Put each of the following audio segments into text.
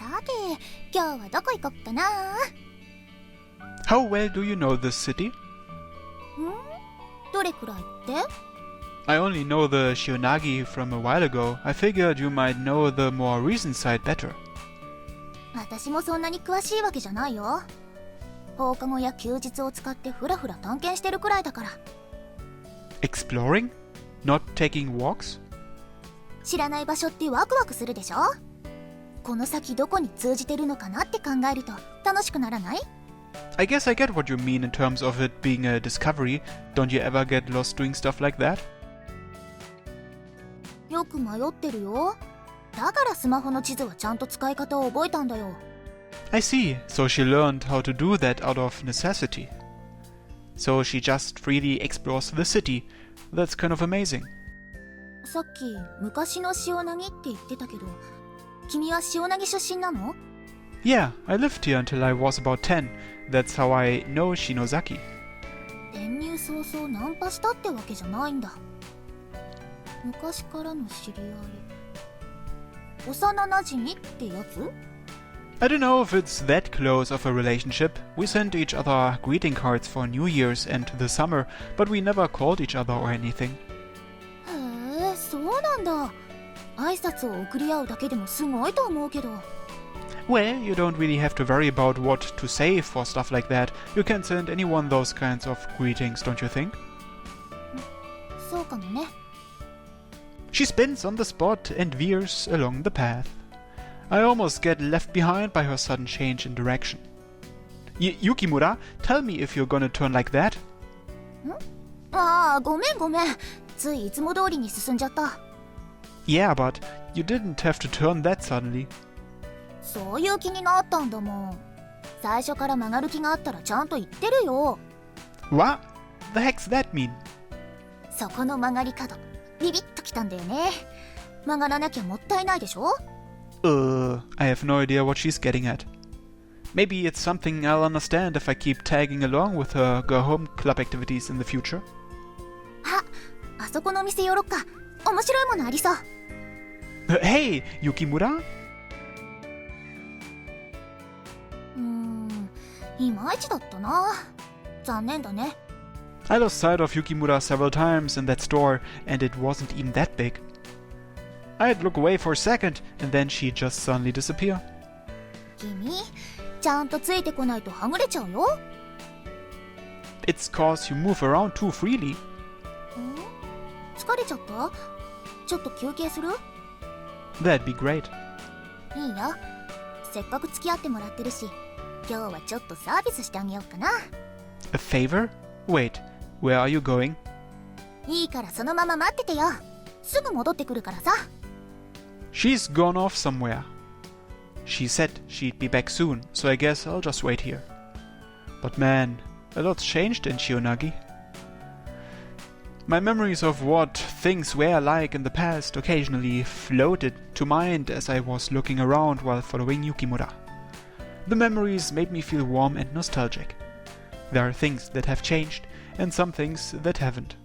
さて、今日はどこ行こっかな。 How well do you know this city? どれくらいって？ I only know the Shionagi from a while ago. I figured you might know the more recent side better. 私もそんなに詳しいわけじゃないよ。放課後や休日を使ってふらふら探検してるくらいだから。Exploring? Not taking walks? 知らない場所ってワクワクするでしょ。この先どこに通じてるのかなって考えると楽しくならない？ I guess I get what you mean in terms of it being a discovery. Don't you ever get lost doing stuff like that? よく迷ってるよ。だからスマホの地図はちゃんと使い方を覚えたんだよ。I see. So she learned how to do that out of necessity. So she just freely explores the city. That's kind of amazing. さっき昔の塩なぎって言ってたけど、君は塩なぎ出身なの？ Yeah, I lived here until I was about 10. That's how I know Shinozaki. 転入早々ナンパしたってわけじゃないんだ。昔からの知り合い。幼馴染ってやつ？ I don't know if it's that close of a relationship. We sent each other greeting cards for New Year's and the summer, but we never called each other or anything. へえ、そうなんだ。挨拶を送り合うだけでもすごいと思うけど。Well, you don't really have to worry about what to say for stuff like that. You can send anyone those kinds of greetings, don't you think? そうかもね。She spins on the spot and veers along the path. I almost get left behind by her sudden change in direction. Yukimura, tell me if you're gonna turn like that. ああ、ごめんごめん。ついいつも通りに進んじゃった。Yeah, but you didn't have to turn that suddenly. そういう気になったんだもん。最初から曲がる気があったらちゃんと言ってるよ。What the heck's that mean? そこの曲がり角、ビビッときたんだよね。曲がらなきゃもったいないでしょ。I have no idea what she's getting at. Maybe it's something I'll understand if I keep tagging along with her go home club activities in the future. あそこの店寄ろっか。面白いものありそう。Hey, Yukimura? いまいちだったな。残念だね。I lost sight of Yukimura several times in that store, and it wasn't even that big. I'd look away for a second, and then she'd just suddenly disappear. 君、ちゃんとついてこないとはぐれちゃうよ。It's cause you move around too freely. 疲れちゃった？ちょっと休憩する？ That'd be great. いいよ。せっかく付き合ってもらってるし、今日はちょっとサービスしてあげようかな。A favor? Wait, where are you going? いいからそのまま待っててよ。すぐ戻ってくるからさ。She's gone off somewhere. She said she'd be back soon, so I guess I'll just wait here. But man, a lot's changed in Shionagi. My memories of what things were like in the past occasionally floated to mind as I was looking around while following Yukimura. The memories made me feel warm and nostalgic. There are things that have changed, and some things that haven't.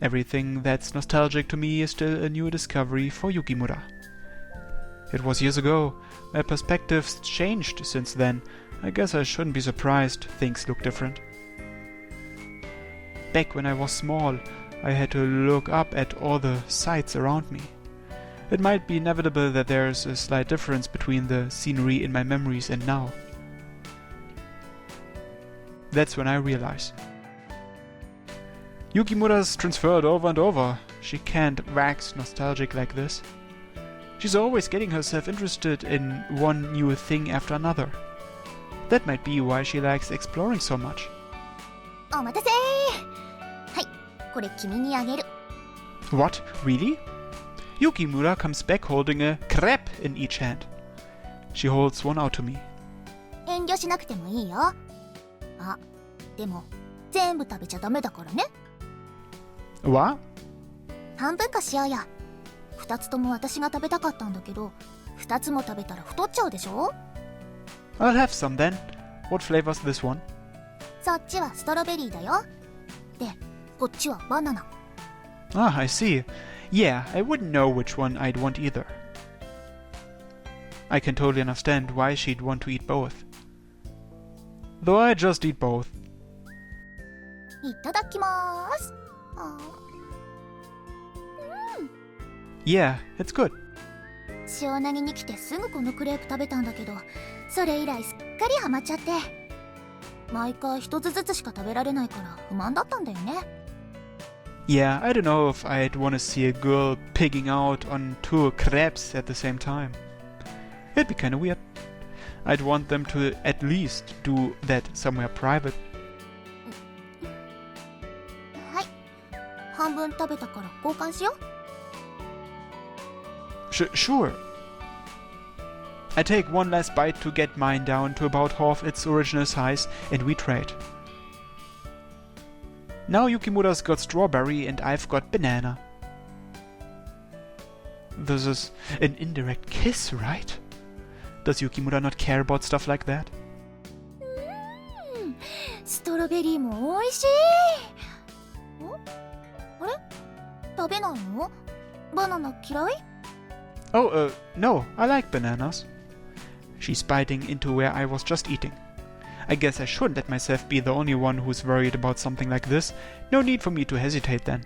Everything that's nostalgic to me is still a new discovery for Yukimura. It was years ago. My perspectives changed since then. I guess I shouldn't be surprised things look different. Back when I was small, I had to look up at all the sights around me. It might be inevitable that there's a slight difference between the scenery in my memories and now. That's when I realize. Yukimura's transferred over and over. She can't wax nostalgic like this. She's always getting herself interested in one new thing after another. That might be why she likes exploring so much. お待たせー。はい、これ君にあげる。What? Really? Yukimura comes back holding a crepe in each hand. She holds one out to me. 遠慮しなくてもいいよ。あ、でも全部食べちゃダメだからね。What? 半分かしようよ。2つとも私が食べたかったんだけど、2つも食べたら太っちゃうでしょ。 I'll have some then. What flavor's this one? そっちはストロベリーだよ。で、こっちはバナナ。I see. Yeah, I wouldn't know which one I'd want either. I can totally understand why she'd want to eat both. Though I just eat both. いただきまーす。Yeah, it's good. 塩なぎに来てすぐこのクレープ食べたんだけど、それ以来すっかりハマっちゃって。毎回一つずつしか食べられないから不満だったんだよね。Yeah, I don't know if I'd want to see a girl pigging out on 2 crepes at the same time. It'd be kinda weird. I'd want them to at least do that somewhere private. はい。半分食べたから交換しよう。Sure. I take one last bite to get mine down to about half its original size, and we trade. Now Yukimura's got strawberry and I've got banana. This is an indirect kiss, right? Does Yukimura not care about stuff like that? ストロベリーも美味しい。あれ？食べないの？バナナ嫌い？ Oh, no, I like bananas. She's biting into where I was just eating. I guess I shouldn't let myself be the only one who's worried about something like this. No need for me to hesitate then.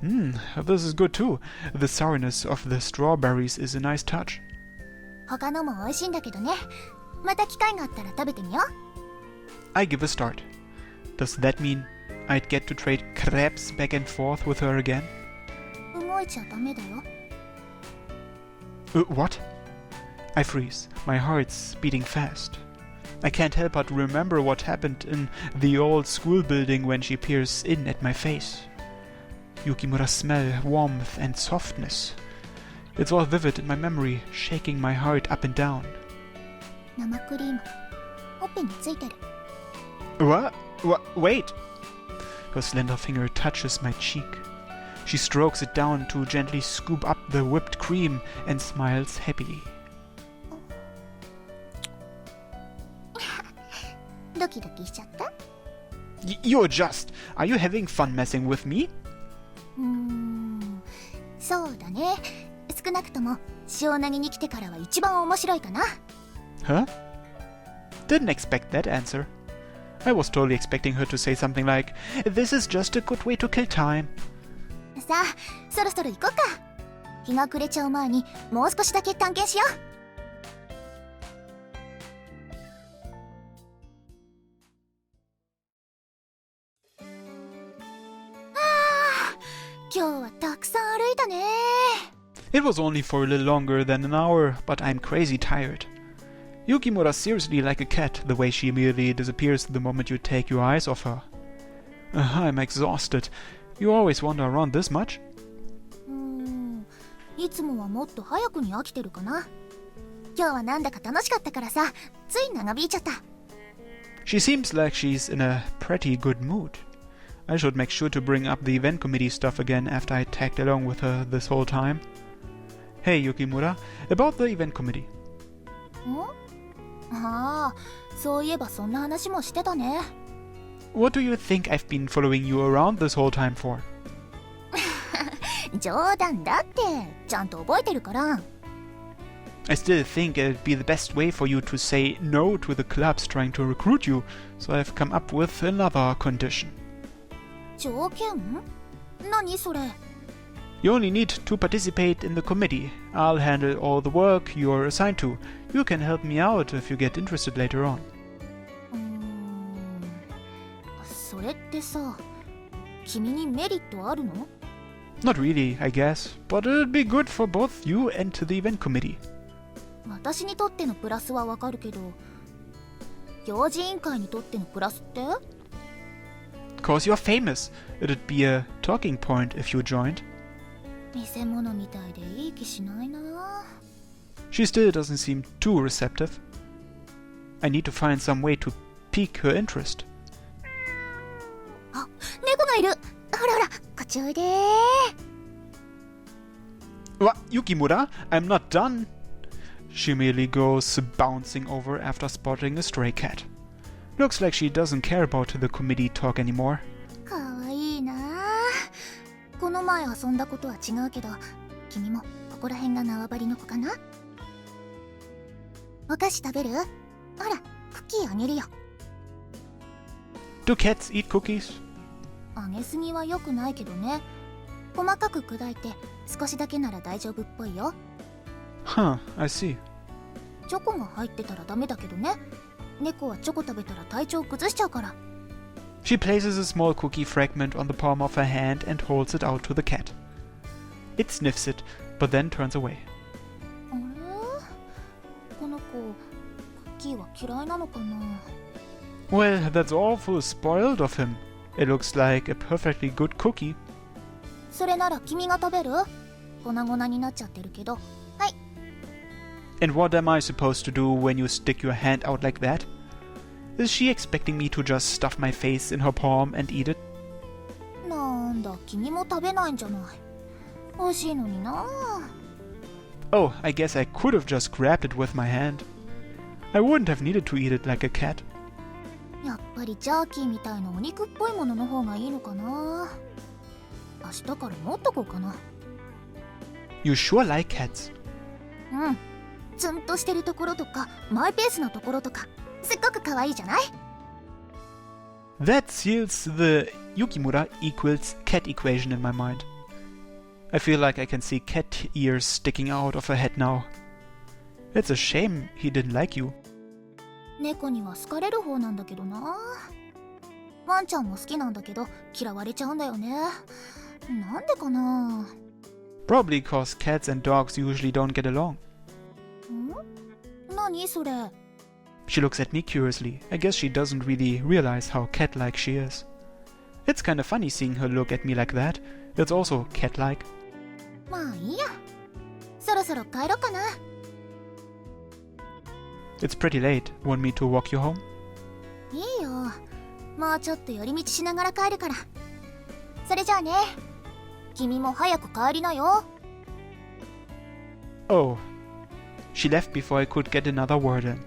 This is good too. The sourness of the strawberries is a nice touch. 他のも美味しいんだけどね。また機会があったら食べてみよう。I give a start. Does that mean I'd get to trade crabs back and forth with her again? 動いちゃダメだよ。What? I freeze. My heart's beating fast. I can't help but remember what happened in the old school building when she peers in at my face. Yukimura's smell, warmth, and softness. It's all vivid in my memory, shaking my heart up and down. 生クリーム、ほっぺについてる。What? Wait! Her slender finger touches my cheek. She strokes it down to gently scoop up the whipped cream and smiles happily. ドキドキしちゃった？ You're just... Are you having fun messing with me? そうだね。少なくとも塩なぎに来てからは一番面白いかな。Huh? Didn't expect that answer. I was totally expecting her to say something like, "This is just a good way to kill time." さあ、そろそろ行こうか。日が暮れちゃう前にもう少しだけ探検しよう。今日はたくさん歩いたね。It was only for a little longer than an hour, but I'm crazy tired. Yukimura's seriously like a cat, the way she immediately disappears the moment you take your eyes off her. I'm exhausted. You always wander around this much? いつもはもっと早くに飽きてるかな。今日はなんだか楽しかったからさ、つい長引いちゃった。She seems like she's in a pretty good mood. I should make sure to bring up the event committee stuff again after I tagged along with her this whole time. Hey Yukimura, about the event committee. ああ、そういえばそんな話もしてたね。What do you think I've been following you around this whole time for? 冗談だって、ちゃんと覚えてるから。I still think it'd be the best way for you to say no to the clubs trying to recruit you, so I've come up with another condition. 条件？何それ？ You only need to participate in the committee. I'll handle all the work you're assigned to. You can help me out if you get interested later on. それってさ、君にメリットあるの？ Not really, I guess, but it'd be good for both you and the event committee. 私にとってのプラスはわかるけど、行事委員会にとってのプラスって？ Cause you're famous. It'd be a talking point if you joined. 見せ物みたいでいい気しないな。 She still doesn't seem too receptive. I need to find some way to pique her interest. あ、猫がいる。ほらほら、こっちおいで。What, Yukimura? I'm not done. She merely goes bouncing over after spotting a stray cat. Looks like she doesn't care about the committee talk anymore. かわいいな。この前遊んだことは違うけど、君もここら辺が縄張りの子かな？お菓子食べる？ほら、クッキーあげるよ。Do cats eat cookies? あげすぎは良くないけどね。細かく砕いて少しだけなら大丈夫っぽいよ。Huh, I see. チョコが入ってたらダメだけどね。猫はチョコ食べたら体調崩しちゃうから。She places a small cookie fragment on the palm of her hand and holds it out to the cat. It sniffs it, but then turns away. あれ？この子、クッキーは嫌いなのかな？ Well, that's awful spoiled of him. It looks like a perfectly good cookie. それなら君が食べる？粉々になっちゃってるけど。はい。And what am I supposed to do when you stick your hand out like that? Is she expecting me to just stuff my face in her palm and eat it? なんだ、君も食べないんじゃない。美味しいのにな。Oh, I guess I could have just grabbed it with my hand. I wouldn't have needed to eat it like a cat. やっぱりジャーキーみたいなお肉っぽいものの方がいいのかな。明日から持っとこうかな。You sure like cats? うん。ツンとしてるところとかマイペースなところとかすっごく可愛いじゃない？ That seals the Yukimura equals cat equation in my mind. I feel like I can see cat ears sticking out of her head now. It's a shame he didn't like you. 猫には好かれる方なんだけどな。ワンちゃんも好きなんだけど嫌われちゃうんだよね。なんでかな。 Probably because cats and dogs usually don't get along. ん？何それ？ She looks at me curiously. I guess she doesn't really realize how cat-like she is. It's kind of funny seeing her look at me like that. It's also cat-like. まあいいや。そろそろ帰ろうかな。It's pretty late. Want me to walk you home? いいよ。もうちょっと寄り道しながら帰るから。それじゃあね。君も早く帰りなよ。Oh. She left before I could get another word in.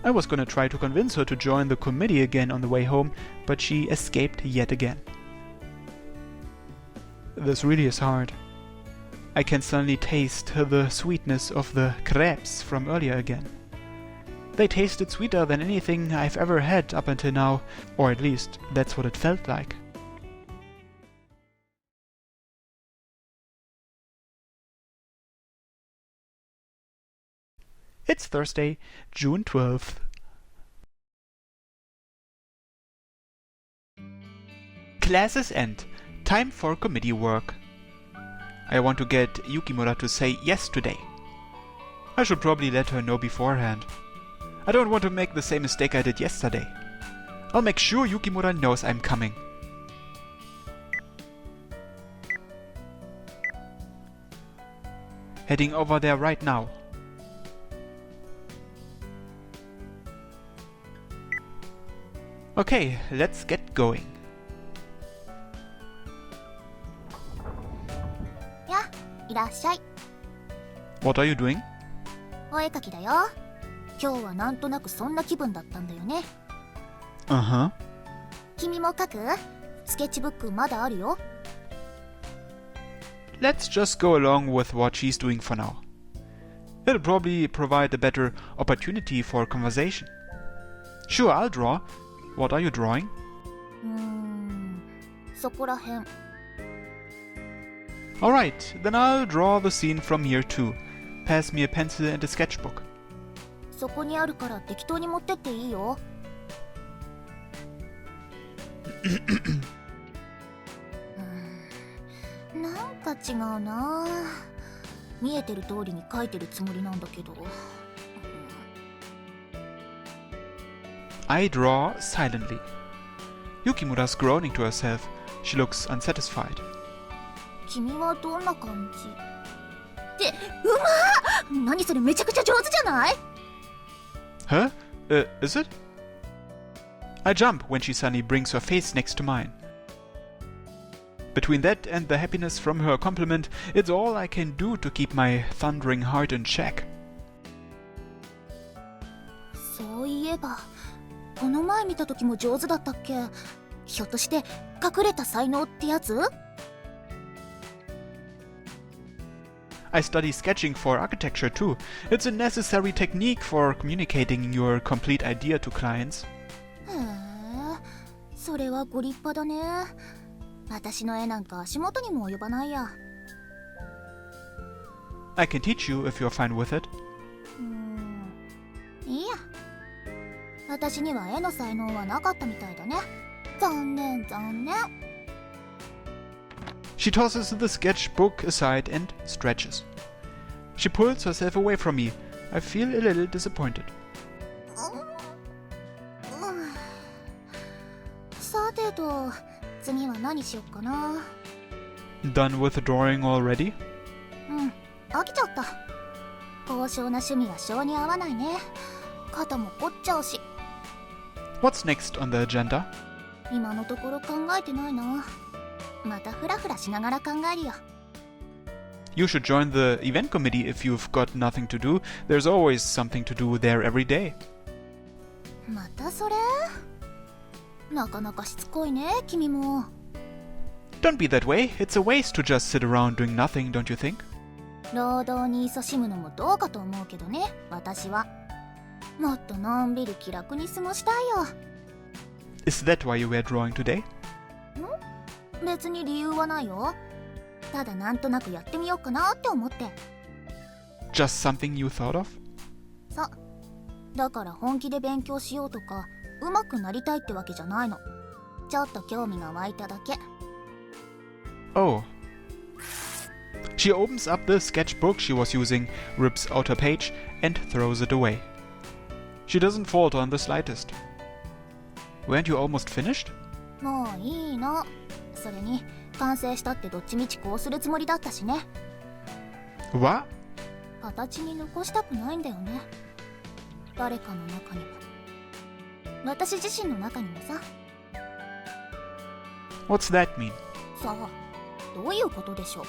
I was gonna try to convince her to join the committee again on the way home, but she escaped yet again. This really is hard. I can suddenly taste the sweetness of the crepes from earlier again. They tasted sweeter than anything I've ever had up until now, or at least that's what it felt like. It's Thursday, June 12th. Classes end. Time for committee work. I want to get Yukimura to say yes today. I should probably let her know beforehand. I don't want to make the same mistake I did yesterday. I'll make sure Yukimura knows I'm coming. Heading over there right now. Okay, let's get going. や、いらっしゃい。 What are you doing? お絵描きだよ。今日はなんとなくそんな気分だったんだよね。Uh-huh. 君も描く？スケッチブックまだあるよ。Let's just go along with what she's doing for now. It'll probably provide a better opportunity for conversation. Sure, I'll draw. What are you drawing? そこらへん。Alright, then I'll draw the scene from here too. Pass me a pencil and a sketchbook. そこにあるから適当に持ってっていいよ。なんか違うな。見えてる通りに描いてるつもりなんだけど。I draw silently. Yukimura's groaning to herself. She looks unsatisfied. 君はどんな感じ？って、うまっ！何それめちゃくちゃ上手じゃない？ Huh? Is it? I jump when she suddenly brings her face next to mine. Between that and the happiness from her compliment, it's all I can do to keep my thundering heart in check. そういえば、この前見た時も上手だったっけ？ひょっとして隠れた才能ってやつ？ I study sketching for architecture too. It's a necessary technique for communicating your complete idea to clients. へえ、それはご立派だね。私の絵なんか足元にも及ばないや。I can teach you if you're fine with it. いいや。私には絵の才能はなかったみたいだね。残念残念。She tosses the sketchbook aside and stretches. She pulls herself away from me. I feel a little disappointed. さてと、次は何しよっかな。Done with the drawing already? 飽きちゃった。高尚な趣味は性に合わないね。肩も凝っちゃうし。What's next on the agenda? 今のところ考えてないな。またフラフラしながら考えるよ。You should join the event committee if you've got nothing to do. There's always something to do there every day. またそれ？なかなかしつこいね、君も。Don't be that way. It's a waste to just sit around doing nothing, don't you think? 労働に勤しむのもどうかと思うけどね、私は。もっとのんびり気楽に過ごしたいよ。Is that why you were drawing today? 別に理由はないよ。ただなんとなくやってみようかなって思って。Just something you thought of? そう。だから本気で勉強しようとか、上手くなりたいってわけじゃないの。ちょっと興味が湧いただけ。Oh. She opens up the sketchbook she was using, rips out her page, and throws it away. She doesn't falter on the slightest. Weren't you almost finished? もういいの。それに完成したってどっちみちこうするつもりだったしね。What? 形に残したくないんだよね。誰かの中にも。私自身の中にもさ。What's that mean? さあ、どういうことでしょう。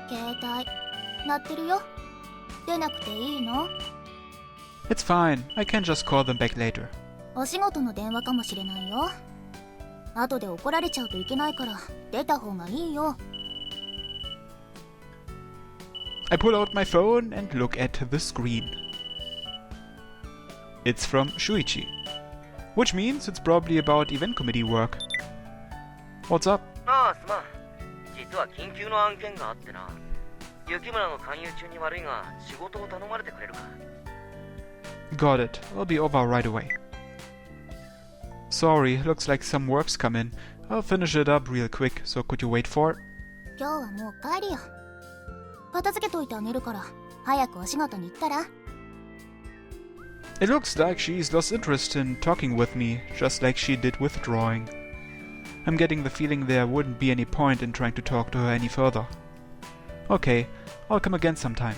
携帯鳴ってるよ。出なくていいの？ It's fine. I can just call them back later. お仕事の電話かもしれないよ。後で怒られちゃうといけないから出た方がいいよ。I pull out my phone and look at the screen. It's from Shuichi, which means it's probably about event committee work. What's up? ああ、すまん。実は緊急の案件があってな。雪村の勧誘中に悪いが仕事を頼まれてくれるか。Got it. I'll be over right away. Sorry, looks like some work's come in. I'll finish it up real quick, so could you wait for it? 今日はもう帰るよ。片付けといてあげるから早くお仕事に行ったら。It looks like she's lost interest in talking with me, just like she did with drawing. I'm getting the feeling there wouldn't be any point in trying to talk to her any further. Okay, I'll come again sometime.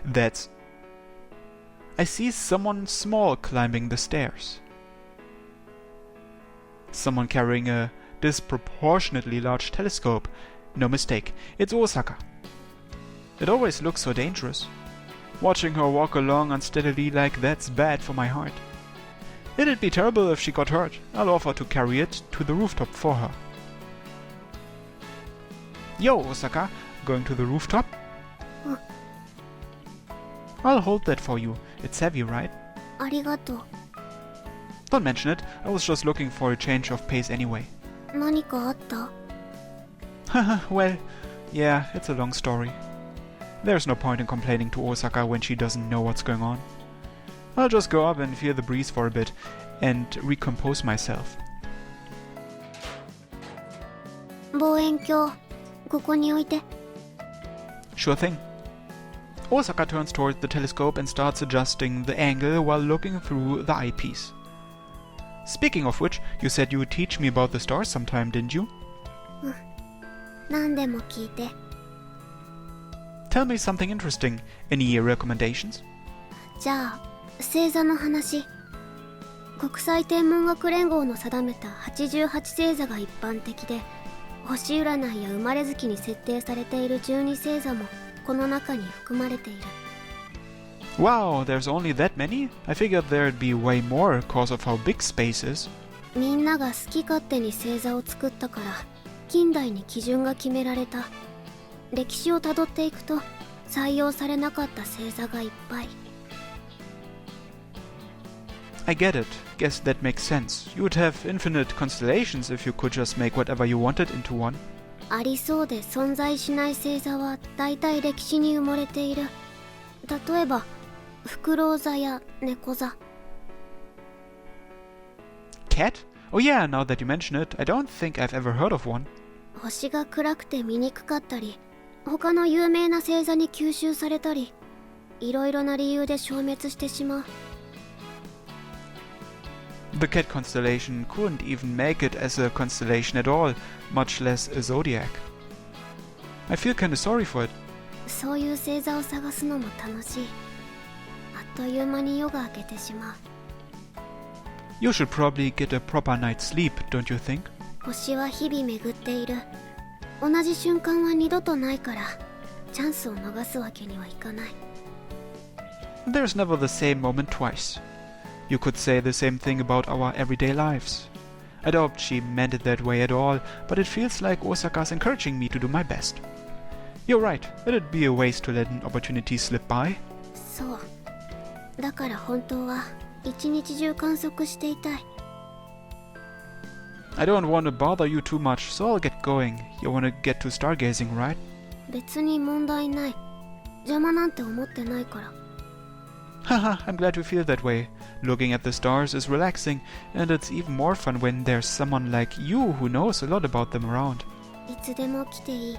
That's... I see someone small climbing the stairs. Someone carrying a disproportionately large telescope. No mistake, it's Osaka. It always looks so dangerous. Watching her walk along unsteadily like that's bad for my heart. It'd be terrible if she got hurt. I'll offer to carry it to the rooftop for her. Yo, Osaka, going to the rooftop? I'll hold that for you. It's heavy, right? ありがとう。 Don't mention it. I was just looking for a change of pace anyway. 何かあった？ Well, yeah, it's a long story. There's no point in complaining to Osaka when she doesn't know what's going on. I'll just go up and feel the breeze for a bit and recompose myself. 望遠鏡、ここに置いて。 Sure thing. Osaka turns toward the telescope and starts adjusting the angle while looking through the eyepiece. Speaking of which, you said you would teach me about the stars sometime, didn't you? 何でも聞いて。 Tell me something interesting. Any recommendations? じゃあ、星座の話。国際天文学連合の定めた88星座が一般的で、星占いや生まれ月に設定されている12星座もこの中に含まれている。Wow, there's only that many? I figured there'd be way more because of how big space is. みんなが好き勝手に星座を作ったから近代に基準が決められた。歴史をたどっていくと採用されなかった星座がいっぱい。 I get it. Guess that makes sense. You would have infinite constellations if you could just make whatever you wanted into one. ありそうで存在しない星座は大体歴史に埋もれている。例えばフクロウ座や猫座。 Cat? Oh yeah, now that you mention it, I don't think I've ever heard of one. 星が暗くて見にくかったり、他の有名な星座に吸収されたり、いろいろな理由で消滅してしまう。 The cat constellation couldn't even make it as a constellation at all, much less a zodiac. I feel kinda sorry for it. そういう星座を探すのも楽しい。あっという間に夜が明けてしまう。 You should probably get a proper night's sleep, don't you think? 星は日々巡っている。同じ瞬間は二度とないから、チャンスを逃すわけにはいかない。 There's never the same moment twice. You could say the same thing about our everyday lives. I doubt she meant it that way at all, but it feels like Osaka's encouraging me to do my best. You're right, it'd be a waste to let an opportunity slip by. そう。だから本当は一日中観測していたい。 I don't want to bother you too much, so I'll get going. You want to get to stargazing, right? 別に問題ない。邪魔なんて思ってないから。 Haha, I'm glad you feel that way. Looking at the stars is relaxing, and it's even more fun when there's someone like you who knows a lot about them around. いつでも来ていい。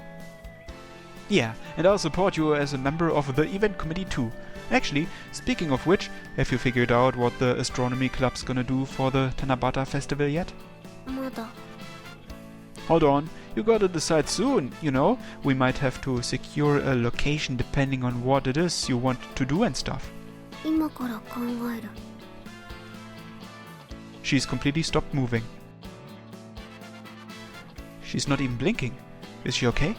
Yeah, and I'll support you as a member of the event committee too. Actually, speaking of which, have you figured out what the astronomy club's gonna do for the Tanabata festival yet? まだ。 Hold on, you gotta decide soon, you know? We might have to secure a location depending on what it is you want to do and stuff. 今から考える。 She's completely stopped moving. She's not even blinking. Is she okay?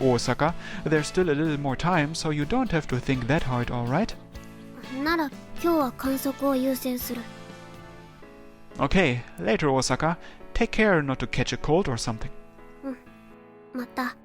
Osaka, there's still a little more time, so you don't have to think that hard, alright? なら今日は観測を優先する。 Okay, later Osaka. Take care not to catch a cold or something. また。